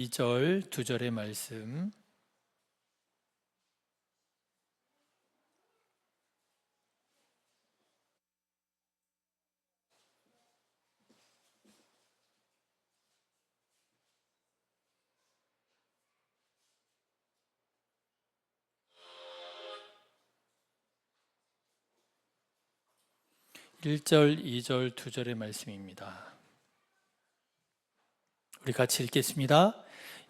2절, 2절의 말씀. 일 절, 2절, 2절의 말씀입니다. 우리 같이 읽겠습니다.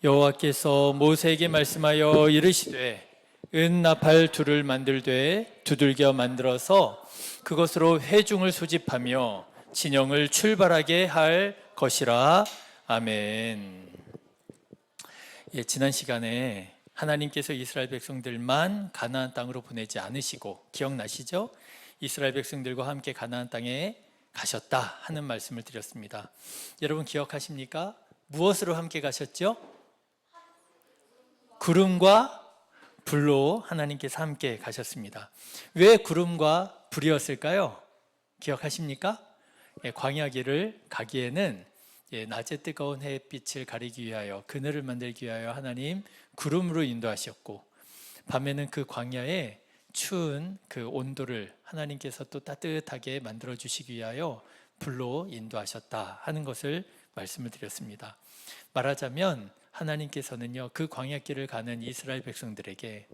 여호와께서 모세에게 말씀하여 이르시되 은 나팔 둘을 만들되 두들겨 만들어서 그것으로 회중을 소집하며 진영을 출발하게 할 것이라. 아멘. 지난 시간에 하나님께서 이스라엘 백성들만 가나안 땅으로 보내지 않으시고, 기억나시죠? 이스라엘 백성들과 함께 가나안 땅에 가셨다 하는 말씀을 드렸습니다. 여러분 기억하십니까? 무엇으로 함께 가셨죠? 구름과 불로 하나님께서 함께 가셨습니다. 왜 구름과 불이었을까요? 기억하십니까? 광야길을 가기에는 낮에 뜨거운 햇빛을 가리기 위하여, 그늘을 만들기 위하여 하나님 구름으로 인도하셨고, 밤에는 그 광야에 추운 그 온도를 하나님께서 또 따뜻하게 만들어 주시기 위하여 불로 인도하셨다 하는 것을 말씀을 드렸습니다. 말하자면 하나님께서는요, 그 광야길을 가는 이스라엘 백성들에게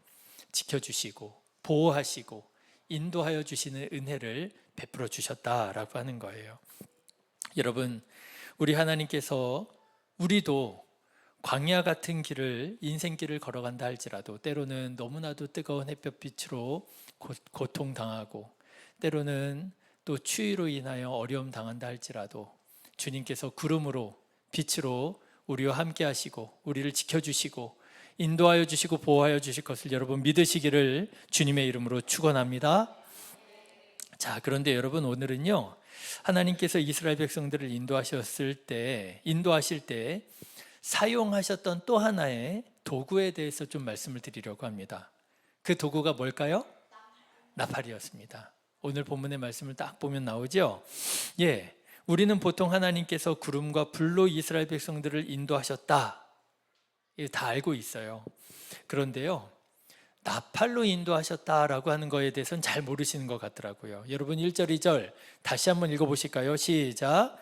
지켜주시고 보호하시고 인도하여 주시는 은혜를 베풀어 주셨다라고 하는 거예요. 여러분, 우리 하나님께서 우리도 광야 같은 길을, 인생길을 걸어간다 할지라도 때로는 너무나도 뜨거운 햇볕빛으로 고통당하고, 때로는 또 추위로 인하여 어려움 당한다 할지라도 주님께서 구름으로, 빛으로 우리와 함께 하시고 우리를 지켜주시고 인도하여 주시고 보호하여 주실 것을 여러분 믿으시기를 주님의 이름으로 축원합니다. 자, 그런데 여러분, 오늘은요, 하나님께서 이스라엘 백성들을 인도하실 때 사용하셨던 또 하나의 도구에 대해서 좀 말씀을 드리려고 합니다. 그 도구가 뭘까요? 나팔이었습니다. 오늘 본문의 말씀을 딱 보면 나오죠? 우리는 보통 하나님께서 구름과 불로 이스라엘 백성들을 인도하셨다, 다 알고 있어요. 그런데요, 나팔로 인도하셨다라고 하는 거에 대해서는 잘 모르시는 것 같더라고요. 여러분 1절, 2절 다시 한번 읽어보실까요? 시작.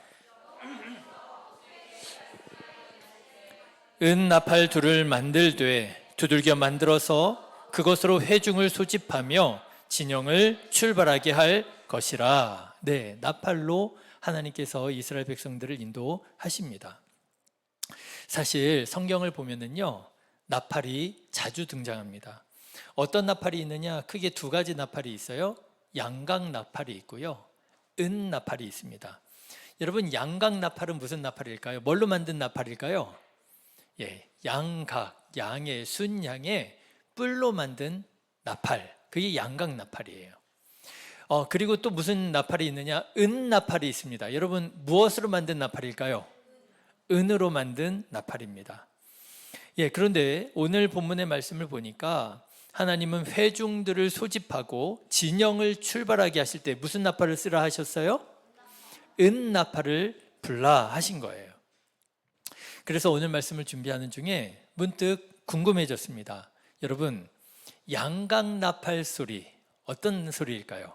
은 나팔 둘을 만들되 두들겨 만들어서 그것으로 회중을 소집하며 진영을 출발하게 할 것이라. 네, 나팔로 하나님께서 이스라엘 백성들을 인도하십니다. 사실 성경을 보면은요, 나팔이 자주 등장합니다. 어떤 나팔이 있느냐? 크게 두 가지 나팔이 있어요. 양각 나팔이 있고요, 은 나팔이 있습니다. 여러분, 양각 나팔은 무슨 나팔일까요? 뭘로 만든 나팔일까요? 양각, 양의, 순양의 뿔로 만든 나팔, 그게 양각 나팔이에요. 그리고 또 무슨 나팔이 있느냐? 은 나팔이 있습니다. 여러분, 무엇으로 만든 나팔일까요? 은으로 만든 나팔입니다. 그런데 오늘 본문의 말씀을 보니까 하나님은 회중들을 소집하고 진영을 출발하게 하실 때 무슨 나팔을 쓰라 하셨어요? 은 나팔을 불라 하신 거예요. 그래서 오늘 말씀을 준비하는 중에 문득 궁금해졌습니다. 여러분, 양각 나팔 소리, 어떤 소리일까요?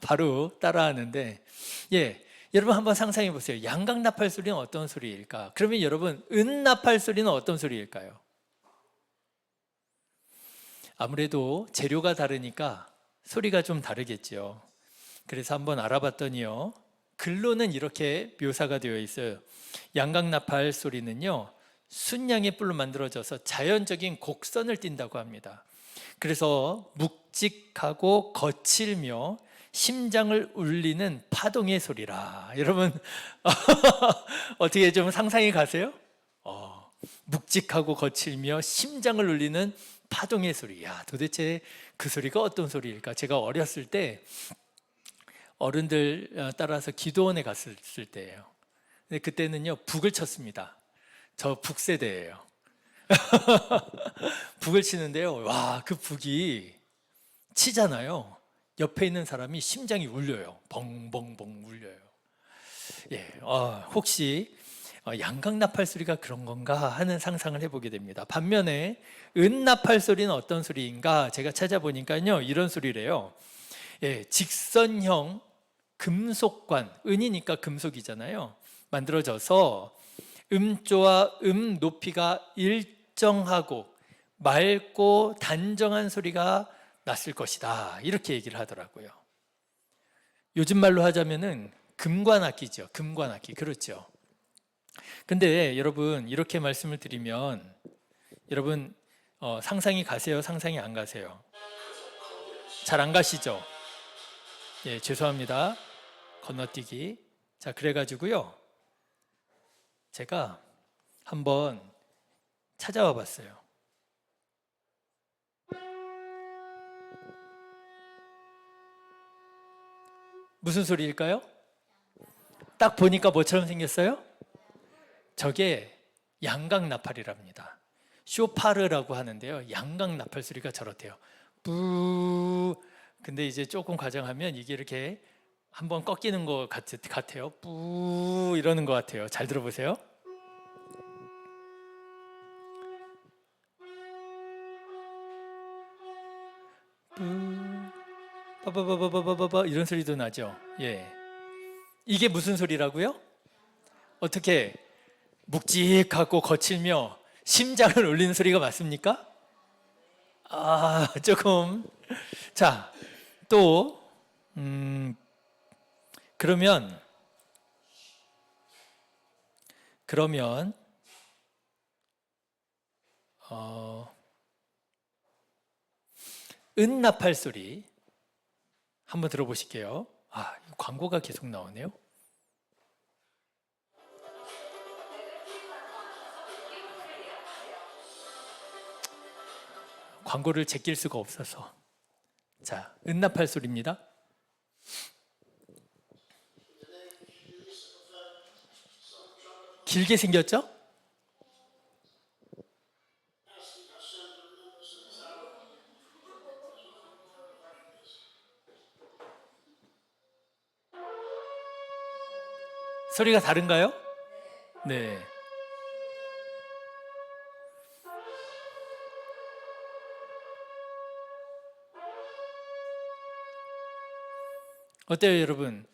바로 따라하는데, 여러분 한번 상상해 보세요. 양각 나팔 소리는 어떤 소리일까? 그러면 여러분, 은 나팔 소리는 어떤 소리일까요? 아무래도 재료가 다르니까 소리가 좀 다르겠죠. 그래서 한번 알아봤더니요, 글로는 이렇게 묘사가 되어 있어요. 양각 나팔 소리는요, 순양의 뿔로 만들어져서 자연적인 곡선을 띈다고 합니다. 그래서 묵직하고 거칠며 심장을 울리는 파동의 소리라. 여러분 어떻게 좀 상상이 가세요? 묵직하고 거칠며 심장을 울리는 파동의 소리. 도대체 그 소리가 어떤 소리일까? 제가 어렸을 때 어른들 따라서 기도원에 갔을 때예요. 근데 그때는요, 북을 쳤습니다. 저 북세대예요. 북을 치는데요, 그 북이 치잖아요. 옆에 있는 사람이 심장이 울려요. 벙벙벙 울려요. 혹시 양각나팔 소리가 그런 건가 하는 상상을 해보게 됩니다. 반면에 은나팔 소리는 어떤 소리인가 제가 찾아보니까요, 이런 소리래요. 직선형 금속관, 은이니까 금속이잖아요, 만들어져서 음조와 음 높이가 일정하고 맑고 단정한 소리가 났을 것이다, 이렇게 얘기를 하더라고요. 요즘 말로 하자면은 금관악기죠. 금관악기. 그렇죠. 근데 여러분, 이렇게 말씀을 드리면 여러분 상상이 가세요? 상상이 안 가세요? 잘 안 가시죠? 예, 죄송합니다. 건너뛰기. 자, 그래가지고요, 제가 한번 찾아와 봤어요. 무슨 소리일까요? 딱 보니까 뭐처럼 생겼어요? 저게 양각나팔이랍니다. 쇼파르라고 하는데요, 양각나팔 소리가 저렇대요. 뿌. 근데 이제 조금 과장하면 이게 이렇게 한번 꺾이는 것 같아요. 뿌 이러는 것 같아요. 잘 들어보세요. 빠바바바바바바 이런 소리도 나죠. 예, 이게 무슨 소리라고요? 어떻게 묵직하고 거칠며 심장을 울리는 소리가 맞습니까? 조금. 자, 또 그러면 은나팔 소리 한번 들어보실게요. 광고가 계속 나오네요. 광고를 제낄 수가 없어서. 자, 은나팔 소리입니다. 길게 생겼죠? 소리가 다른가요? 네. 어때요, 여러분?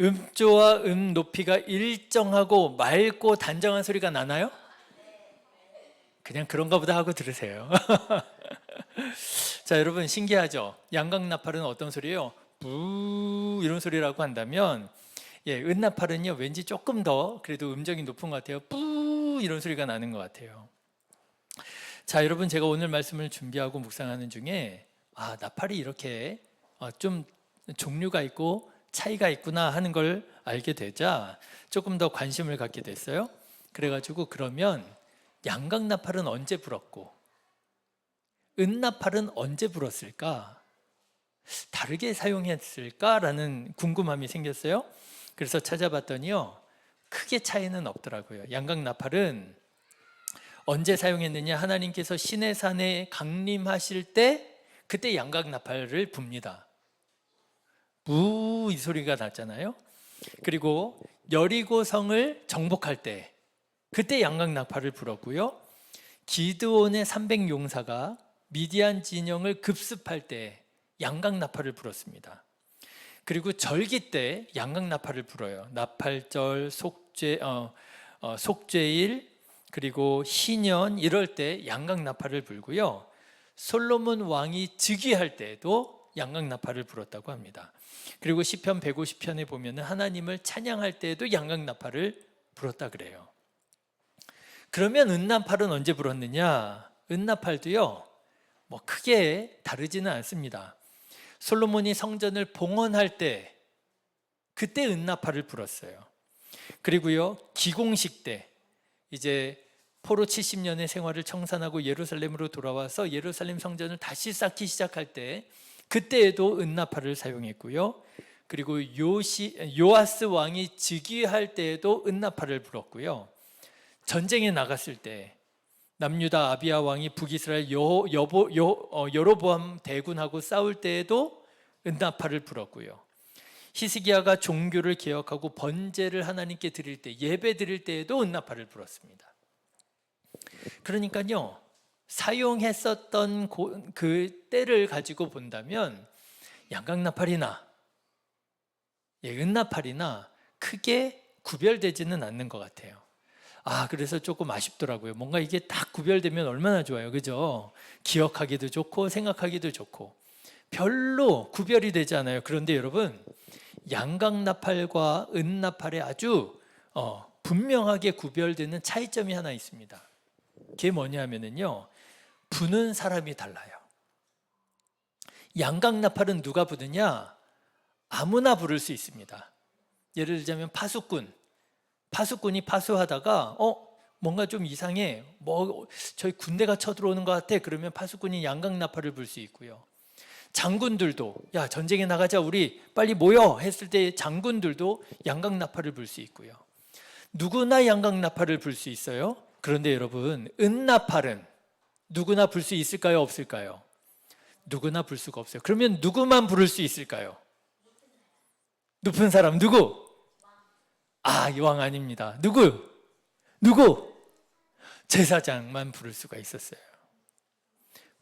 음조와 음 높이가 일정하고 맑고 단정한 소리가 나나요? 그냥 그런가 보다 하고 들으세요. 자, 여러분, 신기하죠? 양각나팔은 어떤 소리예요? 부 이런 소리라고 한다면, 은나팔은요, 왠지 조금 더 그래도 음정이 높은 것 같아요. 뿌 이런 소리가 나는 것 같아요. 자, 여러분, 제가 오늘 말씀을 준비하고 묵상하는 중에 나팔이 이렇게 좀 종류가 있고 차이가 있구나 하는 걸 알게 되자 조금 더 관심을 갖게 됐어요. 그래가지고 그러면 양각나팔은 언제 불었고 은나팔은 언제 불었을까? 다르게 사용했을까라는 궁금함이 생겼어요. 그래서 찾아봤더니요, 크게 차이는 없더라고요. 양각나팔은 언제 사용했느냐, 하나님께서 시내산에 강림하실 때 그때 양각나팔을 붑니다. 부 이 소리가 났잖아요. 그리고 여리고성을 정복할 때 그때 양각나팔을 불었고요. 기드온의 300용사가 미디안 진영을 급습할 때 양각나팔을 불었습니다. 그리고 절기 때 양각나팔을 불어요. 나팔절, 속죄일, 그리고 신년 이럴 때 양각나팔을 불고요. 솔로몬 왕이 즉위할 때도 양각나팔을 불었다고 합니다. 그리고 시편 150편에 보면 하나님을 찬양할 때에도 양각나팔을 불었다 그래요. 그러면 은나팔은 언제 불었느냐? 은나팔도요, 뭐 크게 다르지는 않습니다. 솔로몬이 성전을 봉헌할 때 그때 은나팔을 불었어요. 그리고요, 기공식 때 이제 포로 70년의 생활을 청산하고 예루살렘으로 돌아와서 예루살렘 성전을 다시 쌓기 시작할 때 그때에도 은나팔을 사용했고요. 그리고 요아스 왕이 즉위할 때에도 은나팔을 불었고요. 전쟁에 나갔을 때 남유다 아비야 왕이 북이스라엘 여로보암 대군하고 싸울 때에도 은나팔을 불었고요. 히스기야가 종교를 개혁하고 번제를 하나님께 드릴 때, 예배 드릴 때에도 은나팔을 불었습니다. 그러니까요, 사용했었던 그 때를 가지고 본다면 양각나팔이나 은나팔이나 크게 구별되지는 않는 것 같아요. 그래서 조금 아쉽더라고요. 뭔가 이게 딱 구별되면 얼마나 좋아요, 그죠? 기억하기도 좋고 생각하기도 좋고. 별로 구별이 되지 않아요. 그런데 여러분, 양각나팔과 은나팔에 아주 분명하게 구별되는 차이점이 하나 있습니다. 그게 뭐냐면요, 부는 사람이 달라요. 양각나팔은 누가 부느냐? 아무나 부를 수 있습니다. 예를 들자면 파수꾼이 파수하다가 뭔가 좀 이상해, 저희 군대가 쳐들어오는 것 같아. 그러면 파수꾼이 양각나팔을 불 수 있고요. 장군들도 야, 전쟁에 나가자, 우리 빨리 모여 했을 때 장군들도 양각나팔을 불 수 있고요. 누구나 양각나팔을 불 수 있어요. 그런데 여러분, 은나팔은 누구나 불 수 있을까요, 없을까요? 누구나 불 수가 없어요. 그러면 누구만 부를 수 있을까요? 높은 사람 누구? 왕 아닙니다. 누구? 제사장만 부를 수가 있었어요.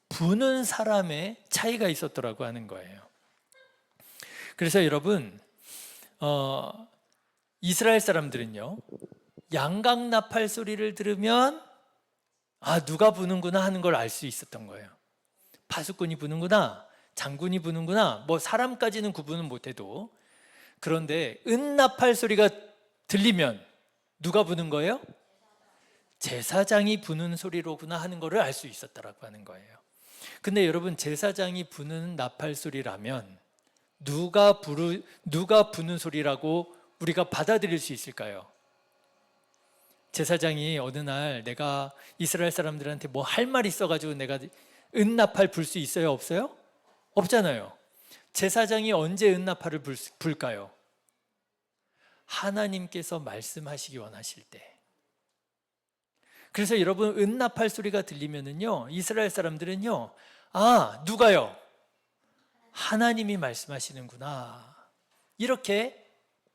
부는 사람의 차이가 있었더라고 하는 거예요. 그래서 여러분, 이스라엘 사람들은요, 양각나팔 소리를 들으면 누가 부는구나 하는 걸 알 수 있었던 거예요. 파수꾼이 부는구나, 장군이 부는구나, 사람까지는 구분은 못해도. 그런데 은나팔 소리가 들리면 누가 부는 거예요? 제사장이 부는 소리로구나 하는 것을 알 수 있었다라고 하는 거예요. 근데 여러분, 제사장이 부는 나팔 소리라면 누가 부는 소리라고 우리가 받아들일 수 있을까요? 제사장이 어느 날 내가 이스라엘 사람들한테 할 말 있어가지고 내가 은나팔 불 수 있어요, 없어요? 없잖아요. 제사장이 언제 은나팔을 불까요? 하나님께서 말씀하시기 원하실 때. 그래서 여러분, 은나팔 소리가 들리면은요, 이스라엘 사람들은요, 누가요? 하나님이 말씀하시는구나, 이렇게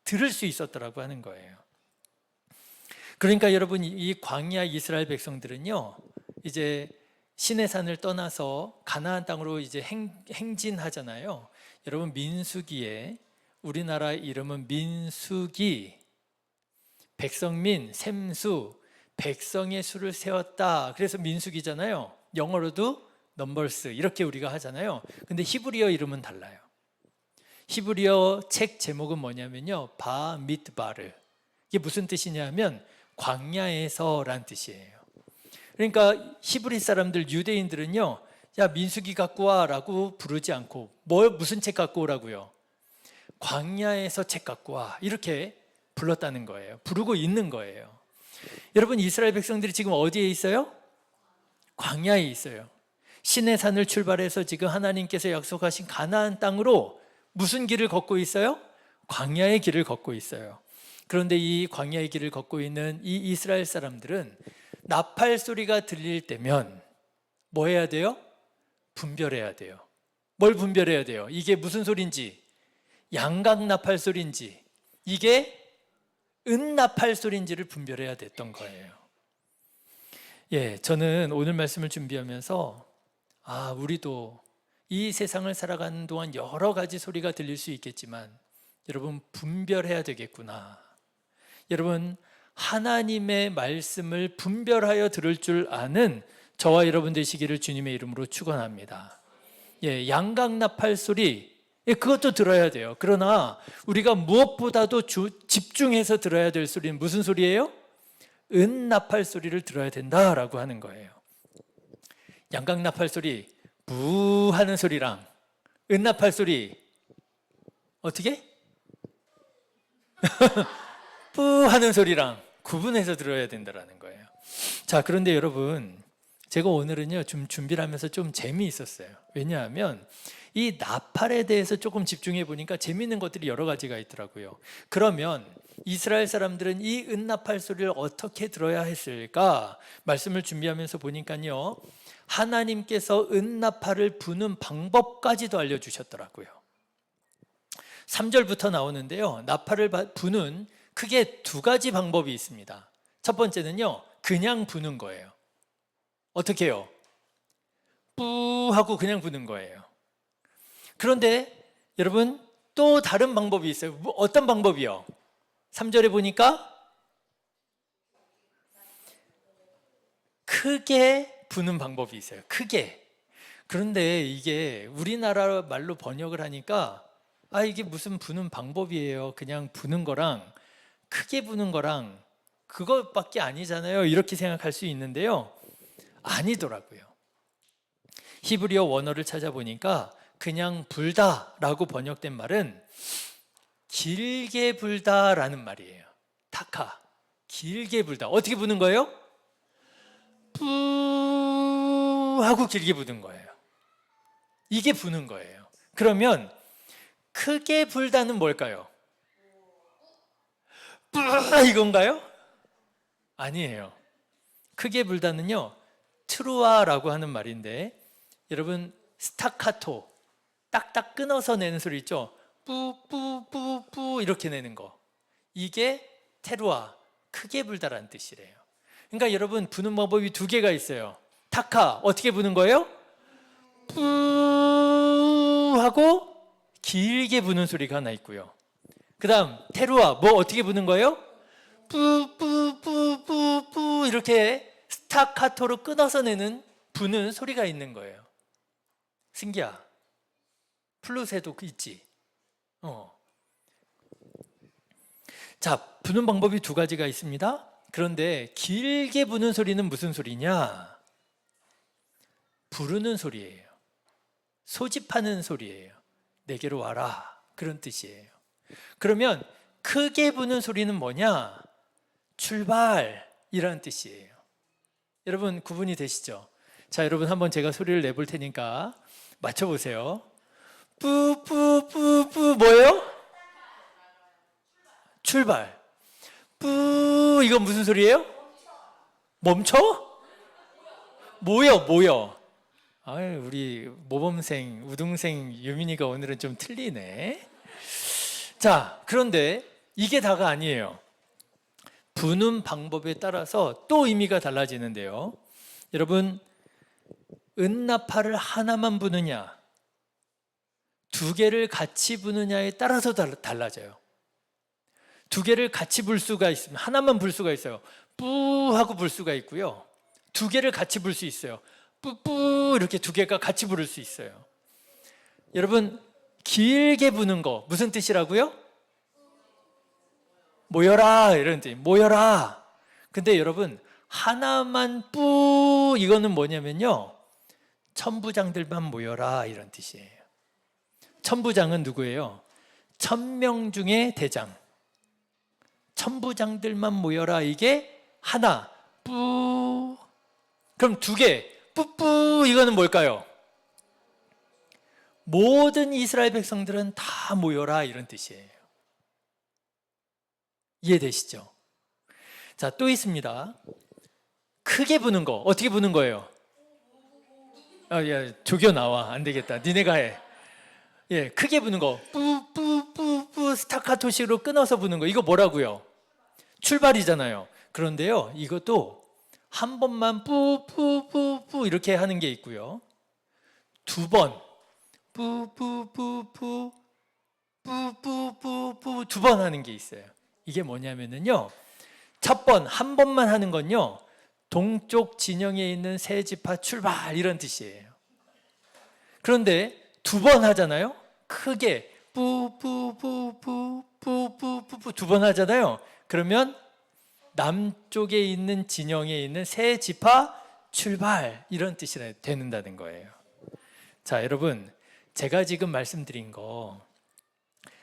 들을 수 있었더라고 하는 거예요. 그러니까 여러분, 이 광야 이스라엘 백성들은요, 이제 시내산을 떠나서 가나안 땅으로 이제 행진하잖아요. 여러분, 민수기에, 우리나라 이름은 민수기, 백성민, 샘수, 백성의 수를 세웠다. 그래서 민수기잖아요. 영어로도 넘버스, 이렇게 우리가 하잖아요. 근데 히브리어 이름은 달라요. 히브리어 책 제목은 뭐냐면요, 바미드바르. 이게 무슨 뜻이냐면 광야에서란 뜻이에요. 그러니까 히브리 사람들, 유대인들은요, 야, 민수기 갖고 와라고 부르지 않고 무슨 책 갖고 오라고요? 광야에서 책 갖고 와, 이렇게 불렀다는 거예요. 부르고 있는 거예요. 여러분, 이스라엘 백성들이 지금 어디에 있어요? 광야에 있어요. 시내산을 출발해서 지금 하나님께서 약속하신 가나안 땅으로 무슨 길을 걷고 있어요? 광야의 길을 걷고 있어요. 그런데 이 광야의 길을 걷고 있는 이 이스라엘 사람들은 나팔 소리가 들릴 때면 뭐 해야 돼요? 분별해야 돼요. 뭘 분별해야 돼요? 이게 무슨 소리인지, 양각 나팔 소리인지, 이게 은나팔 소리인지를 분별해야 됐던 거예요. 저는 오늘 말씀을 준비하면서 우리도 이 세상을 살아가는 동안 여러 가지 소리가 들릴 수 있겠지만 여러분, 분별해야 되겠구나. 여러분, 하나님의 말씀을 분별하여 들을 줄 아는 저와 여러분 되시기를 주님의 이름으로 축원합니다. 양각 나팔 소리, 그것도 들어야 돼요. 그러나 우리가 무엇보다도 집중해서 들어야 될 소리는 무슨 소리예요? 은나팔 소리를 들어야 된다라고 하는 거예요. 양각 나팔 소리, 부 하는 소리랑 은나팔 소리 어떻게? 뿌 하는 소리랑 구분해서 들어야 된다는 거예요. 자, 그런데 여러분, 제가 오늘은요 좀 준비를 하면서 좀 재미있었어요. 왜냐하면 이 나팔에 대해서 조금 집중해 보니까 재미있는 것들이 여러 가지가 있더라고요. 그러면 이스라엘 사람들은 이 은나팔 소리를 어떻게 들어야 했을까? 말씀을 준비하면서 보니까요, 하나님께서 은나팔을 부는 방법까지도 알려주셨더라고요. 3절부터 나오는데요. 나팔을 부는 크게 두 가지 방법이 있습니다. 첫 번째는요, 그냥 부는 거예요. 어떻게 해요? 뿌 하고 그냥 부는 거예요. 그런데 여러분 또 다른 방법이 있어요. 어떤 방법이요? 3절에 보니까 크게 부는 방법이 있어요. 크게. 그런데 이게 우리나라 말로 번역을 하니까 이게 무슨 부는 방법이에요. 그냥 부는 거랑 크게 부는 거랑 그것밖에 아니잖아요. 이렇게 생각할 수 있는데요. 아니더라고요. 히브리어 원어를 찾아보니까 그냥 불다라고 번역된 말은 길게 불다라는 말이에요. 타카, 길게 불다. 어떻게 부는 거예요? 뿌 하고 길게 부는 거예요. 이게 부는 거예요. 그러면 크게 불다는 뭘까요? 뿌 이건가요? 아니에요. 크게 불다는요, 트루아라고 하는 말인데, 여러분 스타카토, 딱딱 끊어서 내는 소리 있죠? 뿌뿌뿌뿌 이렇게 내는 거, 이게 테루아, 크게 불다라는 뜻이래요. 그러니까 여러분 부는 방법이 두 개가 있어요. 타카, 어떻게 부는 거예요? 뿌 하고 길게 부는 소리가 하나 있고요. 그 다음 테루아, 뭐 어떻게 부는 거예요? 뿌뿌뿌뿌뿌 이렇게 스타카토로 끊어서 내는 부는 소리가 있는 거예요. 승기야, 플룻에도 있지. 자, 부는 방법이 두 가지가 있습니다. 그런데 길게 부는 소리는 무슨 소리냐? 부르는 소리예요. 소집하는 소리예요. 내게로 와라, 그런 뜻이에요. 그러면 크게 부는 소리는 뭐냐? 출발이라는 뜻이에요. 여러분 구분이 되시죠? 자, 여러분 한번 제가 소리를 내볼 테니까 맞춰보세요. 뿌뿌뿌뿌 뭐예요? 출발. 뿌 이건 무슨 소리예요? 멈춰? 모여. 아유, 우리 모범생, 우등생 유민이가 오늘은 좀 틀리네. 자, 그런데 이게 다가 아니에요. 부는 방법에 따라서 또 의미가 달라지는데요. 여러분, 은나팔을 하나만 부느냐, 두 개를 같이 부느냐에 따라서 달라져요. 두 개를 같이 불 수가 있으면 하나만 불 수가 있어요. 뿌 하고 불 수가 있고요. 두 개를 같이 불 수 있어요. 뿌뿌 이렇게 두 개가 같이 부를 수 있어요. 여러분, 길게 부는 거 무슨 뜻이라고요? 모여라 이런 뜻. 모여라. 근데 여러분, 하나만 뿌 이거는 뭐냐면요, 천부장들만 모여라 이런 뜻이에요. 천부장은 누구예요? 1000명 중에 대장. 천부장들만 모여라, 이게 하나. 뿌. 그럼 두 개. 뿌뿌 이거는 뭘까요? 모든 이스라엘 백성들은 다 모여라 이런 뜻이에요. 이해되시죠? 자, 또 있습니다. 크게 부는 거. 어떻게 부는 거예요? 야, 조교 나와. 안 되겠다. 니네가 해. 예, 크게 부는 거. 뿌뿌뿌뿌 스타카토식으로 끊어서 부는 거. 이거 뭐라고요? 출발이잖아요. 그런데요, 이것도 한 번만 뿌뿌뿌뿌 이렇게 하는 게 있고요. 두 번 뿌뿌뿌뿌 뿌뿌뿌뿌 두 번 하는 게 있어요. 이게 뭐냐면요, 첫 번, 한 번만 하는 건요, 동쪽 진영에 있는 세 지파 출발 이런 뜻이에요. 그런데 두 번 하잖아요. 크게 뿌뿌뿌뿌 뿌뿌뿌뿌 두 번 하잖아요. 그러면 남쪽에 있는 진영에 있는 세 지파 출발 이런 뜻이 되는다는 거예요. 자, 여러분, 제가 지금 말씀드린 거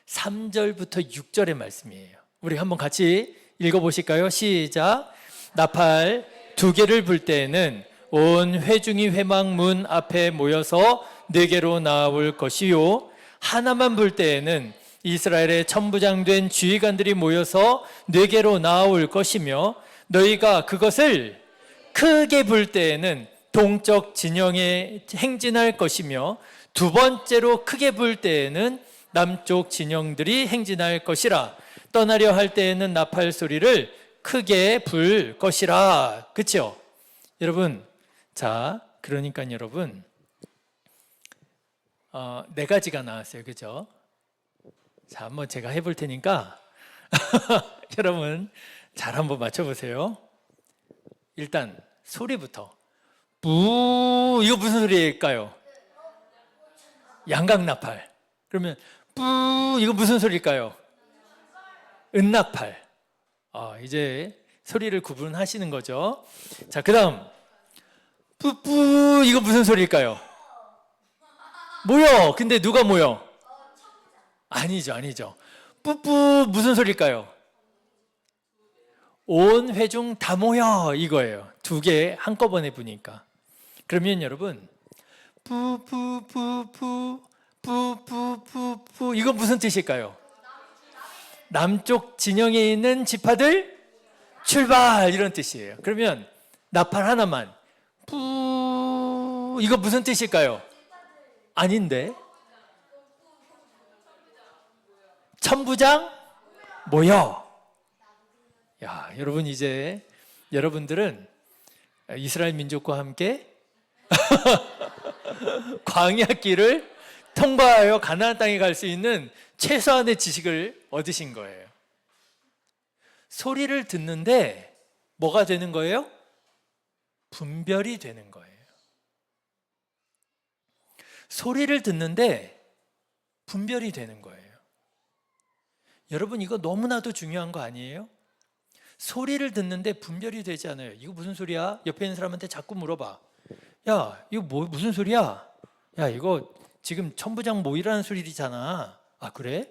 3절부터 6절의 말씀이에요. 우리 한번 같이 읽어보실까요? 시작. 나팔 두 개를 불 때에는 온 회중이 회막문 앞에 모여서 네게로 나올 것이요, 하나만 불 때에는 이스라엘의 천부장된 지휘관들이 모여서 네게로 나올 것이며, 너희가 그것을 크게 불 때에는 동쪽 진영에 행진할 것이며, 두 번째로 크게 불 때에는 남쪽 진영들이 행진할 것이라. 떠나려 할 때에는 나팔 소리를 크게 불 것이라. 그렇죠? 여러분, 자, 그러니까 여러분, 네 가지가 나왔어요. 그죠? 자, 한번 제가 해볼 테니까 여러분 잘 한번 맞춰보세요. 일단 소리부터. 뿌, 이거 무슨 소리일까요? 양각나팔. 그러면 뿌, 이거 무슨 소리일까요? 은나팔. 이제 소리를 구분하시는 거죠. 자, 그 다음 뿌뿌, 이거 무슨 소리일까요? 모여. 근데 누가 모여? 아니죠. 뿌뿌 무슨 소리일까요? 온 회중 다 모여, 이거예요. 두 개 한꺼번에 부니까. 그러면 여러분 뿌뿌뿌뿌 뿌뿌뿌뿌, 이거 무슨 뜻일까요? 남쪽 진영에 있는 지파들 출발, 이런 뜻이에요. 그러면 나팔 하나만 뿌, 이거 무슨 뜻일까요? 아닌데. 천부장 모여. 야, 여러분, 이제 여러분들은 이스라엘 민족과 함께 광야길을 통과하여 가나안 땅에 갈 수 있는 최소한의 지식을 얻으신 거예요. 소리를 듣는데 뭐가 되는 거예요? 분별이 되는 거예요. 소리를 듣는데 분별이 되는 거예요. 여러분, 이거 너무나도 중요한 거 아니에요? 소리를 듣는데 분별이 되지 않아요. 이거 무슨 소리야? 옆에 있는 사람한테 자꾸 물어봐. 야, 이거 무슨 소리야? 야, 이거 지금 천부장 모이라는 소리잖아. 아, 그래?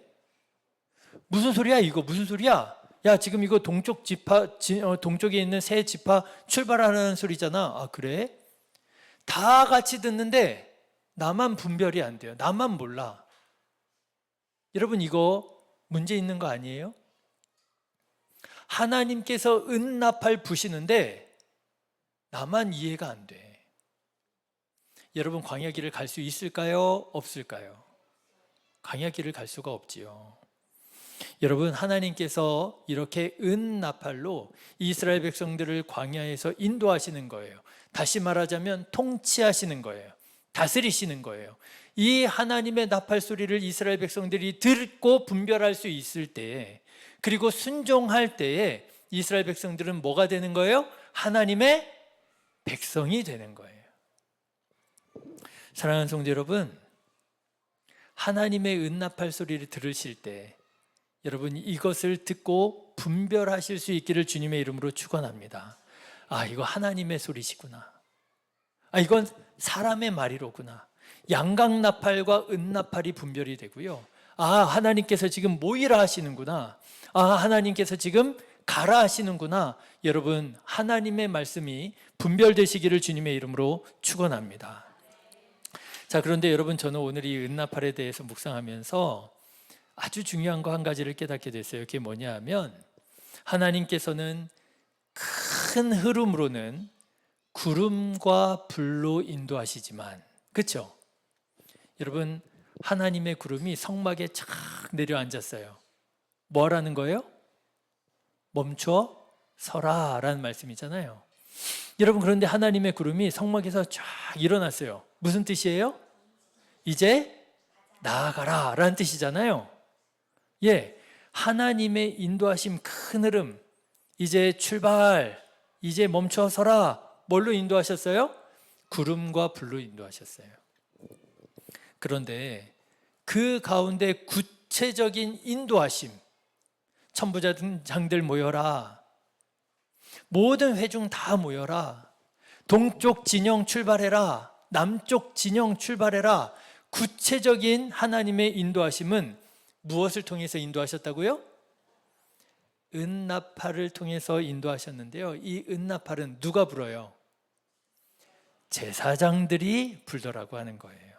무슨 소리야? 이거 무슨 소리야? 야, 지금 이거 동쪽에 있는 새 지파 출발하는 소리잖아. 아, 그래? 다 같이 듣는데 나만 분별이 안 돼요. 나만 몰라. 여러분, 이거 문제 있는 거 아니에요? 하나님께서 은나팔 부시는데 나만 이해가 안 돼. 여러분, 광야길을 갈 수 있을까요? 없을까요? 광야길을 갈 수가 없지요. 여러분, 하나님께서 이렇게 은나팔로 이스라엘 백성들을 광야에서 인도하시는 거예요. 다시 말하자면 통치하시는 거예요. 다스리시는 거예요. 이 하나님의 나팔 소리를 이스라엘 백성들이 듣고 분별할 수 있을 때에, 그리고 순종할 때에 이스라엘 백성들은 뭐가 되는 거예요? 하나님의 백성이 되는 거예요. 사랑하는 성도 여러분, 하나님의 은나팔 소리를 들으실 때 여러분, 이것을 듣고 분별하실 수 있기를 주님의 이름으로 축원합니다. 아, 이거 하나님의 소리시구나. 아, 이건 사람의 말이로구나. 양각나팔과 은나팔이 분별이 되고요. 아, 하나님께서 지금 모이라 하시는구나. 아, 하나님께서 지금 가라 하시는구나. 여러분, 하나님의 말씀이 분별되시기를 주님의 이름으로 축원합니다. 자, 그런데 여러분, 저는 오늘 이 은나팔에 대해서 묵상하면서 아주 중요한 거 한 가지를 깨닫게 됐어요. 그게 뭐냐 하면, 하나님께서는 큰 흐름으로는 구름과 불로 인도하시지만, 그렇죠? 여러분, 하나님의 구름이 성막에 착 내려앉았어요. 뭐 하라는 거예요? 멈춰 서라 라는 말씀이잖아요. 여러분, 그런데 하나님의 구름이 성막에서 쫙 일어났어요. 무슨 뜻이에요? 이제 나아가라 라는 뜻이잖아요. 예, 하나님의 인도하심 큰 흐름, 이제 출발, 이제 멈춰 서라. 뭘로 인도하셨어요? 구름과 불로 인도하셨어요. 그런데 그 가운데 구체적인 인도하심, 천부장들 모여라, 모든 회중 다 모여라, 동쪽 진영 출발해라, 남쪽 진영 출발해라. 구체적인 하나님의 인도하심은 무엇을 통해서 인도하셨다고요? 은나팔을 통해서 인도하셨는데요. 이 은나팔은 누가 불어요? 제사장들이 불더라고 하는 거예요.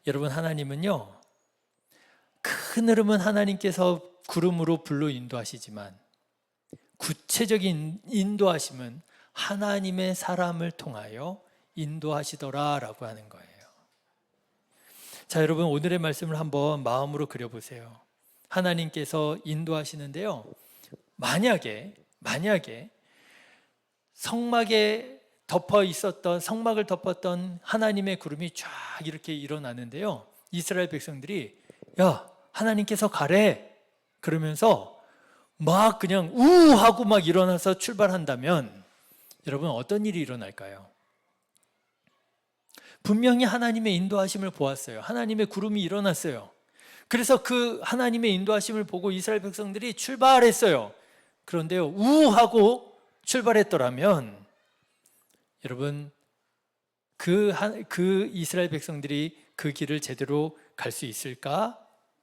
여러분, 하나님은요, 큰 흐름은 하나님께서 구름으로 불로 인도하시지만 구체적인 인도하심은 하나님의 사람을 통하여 인도하시더라라고 하는 거예요. 자, 여러분 오늘의 말씀을 한번 마음으로 그려보세요. 하나님께서 인도하시는데요. 만약에 성막에 성막을 덮었던 하나님의 구름이 쫙 이렇게 일어나는데요. 이스라엘 백성들이 야, 하나님께서 가래 그러면서 막 그냥 우하고 막 일어나서 출발한다면 여러분 어떤 일이 일어날까요? 분명히 하나님의 인도하심을 보았어요. 하나님의 구름이 일어났어요. 그래서 그 하나님의 인도하심을 보고 이스라엘 백성들이 출발했어요. 그런데요, 우하고 출발했더라면 여러분 그 이스라엘 백성들이 그 길을 제대로 갈 수 있을까?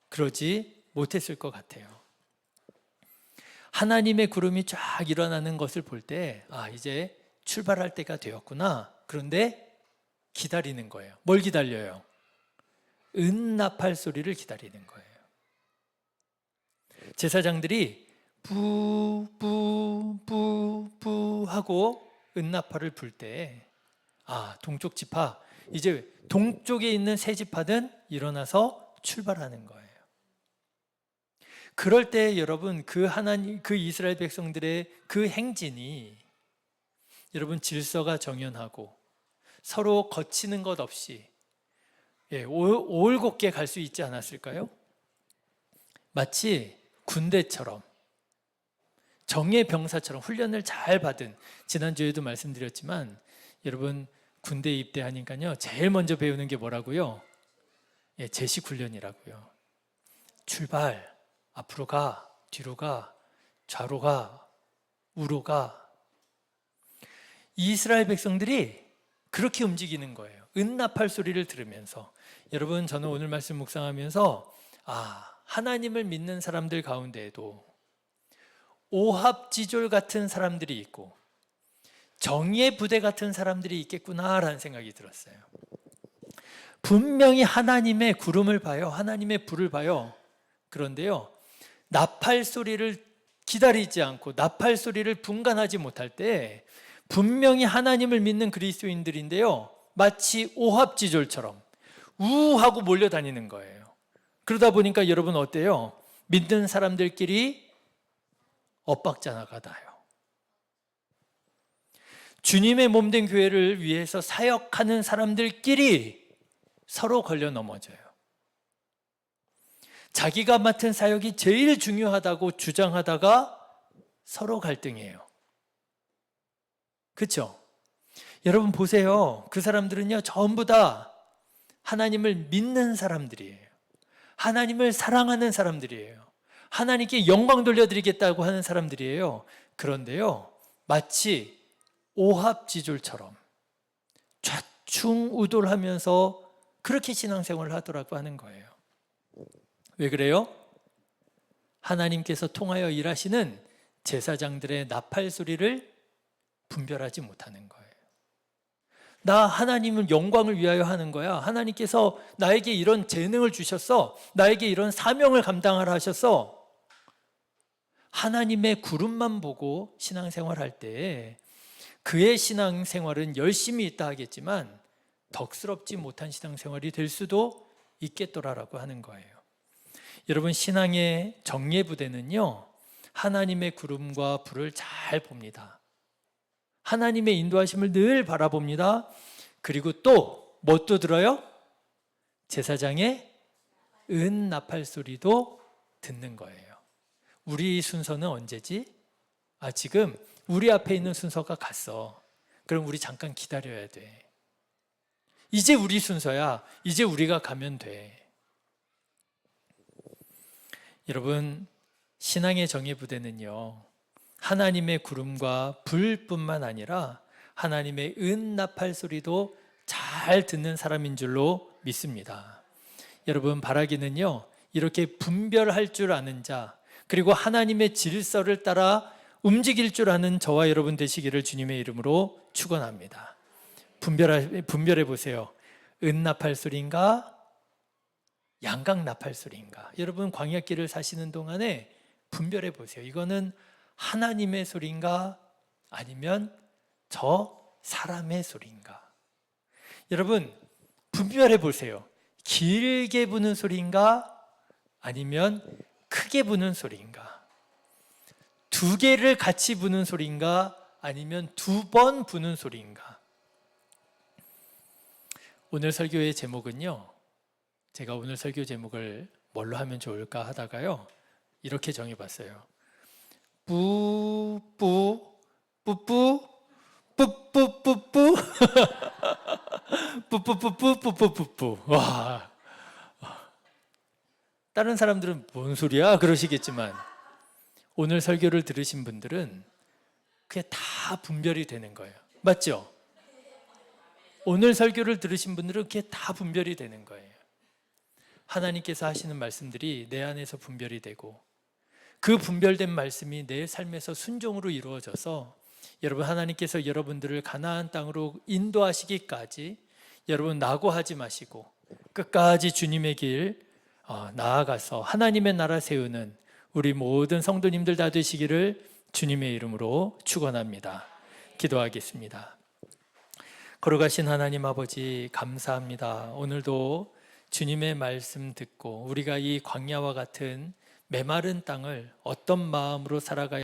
그러지 못했을 것 같아요. 하나님의 구름이 쫙 일어나는 것을 볼 때 이제 출발할 때가 되었구나. 그런데 기다리는 거예요. 뭘 기다려요? 은나팔 소리를 기다리는 거예요. 제사장들이 뿌뿌뿌뿌 하고 은나팔을 불 때 동쪽 지파, 이제 동쪽에 있는 세 지파는 일어나서 출발하는 거예요. 그럴 때 여러분 그 이스라엘 백성들의 그 행진이 여러분 질서가 정연하고 서로 거치는 것 없이 올곧게 갈 수 있지 않았을까요? 마치 군대처럼 정예 병사처럼 훈련을 잘 받은, 지난주에도 말씀드렸지만 여러분 군대 입대하니까요 제일 먼저 배우는 게 뭐라고요? 제식 훈련이라고요. 출발, 앞으로 가, 뒤로 가, 좌로 가, 우로 가. 이스라엘 백성들이 그렇게 움직이는 거예요. 은나팔 소리를 들으면서. 여러분 저는 오늘 말씀 묵상하면서 하나님을 믿는 사람들 가운데에도 오합지졸 같은 사람들이 있고 정의의 부대 같은 사람들이 있겠구나라는 생각이 들었어요. 분명히 하나님의 구름을 봐요. 하나님의 불을 봐요. 그런데요, 나팔 소리를 기다리지 않고 나팔 소리를 분간하지 못할 때 분명히 하나님을 믿는 그리스도인들인데요, 마치 오합지졸처럼 우하고 몰려다니는 거예요. 그러다 보니까 여러분 어때요? 믿는 사람들끼리 엇박자 나가다요. 주님의 몸된 교회를 위해서 사역하는 사람들끼리 서로 걸려 넘어져요. 자기가 맡은 사역이 제일 중요하다고 주장하다가 서로 갈등해요. 그렇죠? 여러분 보세요. 그 사람들은요 전부 다 하나님을 믿는 사람들이에요. 하나님을 사랑하는 사람들이에요. 하나님께 영광 돌려드리겠다고 하는 사람들이에요. 그런데요, 마치 오합지졸처럼 좌충우돌하면서 그렇게 신앙생활을 하더라고 하는 거예요. 왜 그래요? 하나님께서 통하여 일하시는 제사장들의 나팔 소리를 분별하지 못하는 거예요. 나 하나님은 영광을 위하여 하는 거야. 하나님께서 나에게 이런 재능을 주셨어. 나에게 이런 사명을 감당하라 하셨어. 하나님의 구름만 보고 신앙생활할 때 그의 신앙생활은 열심히 있다 하겠지만 덕스럽지 못한 신앙생활이 될 수도 있겠더라라고 하는 거예요. 여러분 신앙의 정예부대는요 하나님의 구름과 불을 잘 봅니다. 하나님의 인도하심을 늘 바라봅니다. 그리고 또 뭐 또 들어요? 제사장의 은나팔 소리도 듣는 거예요. 우리 순서는 언제지? 지금 우리 앞에 있는 순서가 갔어. 그럼 우리 잠깐 기다려야 돼. 이제 우리 순서야. 이제 우리가 가면 돼. 여러분 신앙의 정예부대는요 하나님의 구름과 불뿐만 아니라 하나님의 은나팔 소리도 잘 듣는 사람인 줄로 믿습니다. 여러분 바라기는요 이렇게 분별할 줄 아는 자, 그리고 하나님의 질서를 따라 움직일 줄 아는 저와 여러분 되시기를 주님의 이름으로 축원합니다. 분별해 보세요. 은나팔 소리인가? 양각 나팔 소리인가? 여러분 광야길을 사시는 동안에 분별해 보세요. 이거는 하나님의 소리인가? 아니면 저 사람의 소리인가? 여러분 분별해 보세요. 길게 부는 소리인가? 아니면 크게 부는 소리인가? 두 개를 같이 부는 소리인가? 아니면 두 번 부는 소리인가? 오늘 설교의 제목은요, 제가 오늘 설교 제목을 뭘로 하면 좋을까 하다가요, 이렇게 정해봤어요. 뿌뿌 뿌뿌 뿌뿌뿌뿌 뿌뿌뿌뿌뿌뿌뿌. 와, 다른 사람들은 뭔 소리야 그러시겠지만 오늘 설교를 들으신 분들은 그게 다 분별이 되는 거예요. 맞죠? 오늘 설교를 들으신 분들은 그게 다 분별이 되는 거예요. 하나님께서 하시는 말씀들이 내 안에서 분별이 되고, 그 분별된 말씀이 내 삶에서 순종으로 이루어져서 여러분, 하나님께서 여러분들을 가나안 땅으로 인도하시기까지 여러분 낙오하지 마시고 끝까지 주님의 길 나아가서 하나님의 나라 세우는 우리 모든 성도님들 다 되시기를 주님의 이름으로 축원합니다. 기도하겠습니다. 걸어가신 하나님 아버지, 감사합니다. 오늘도 주님의 말씀 듣고 우리가 이 광야와 같은 메마른 땅을 어떤 마음으로 살아가야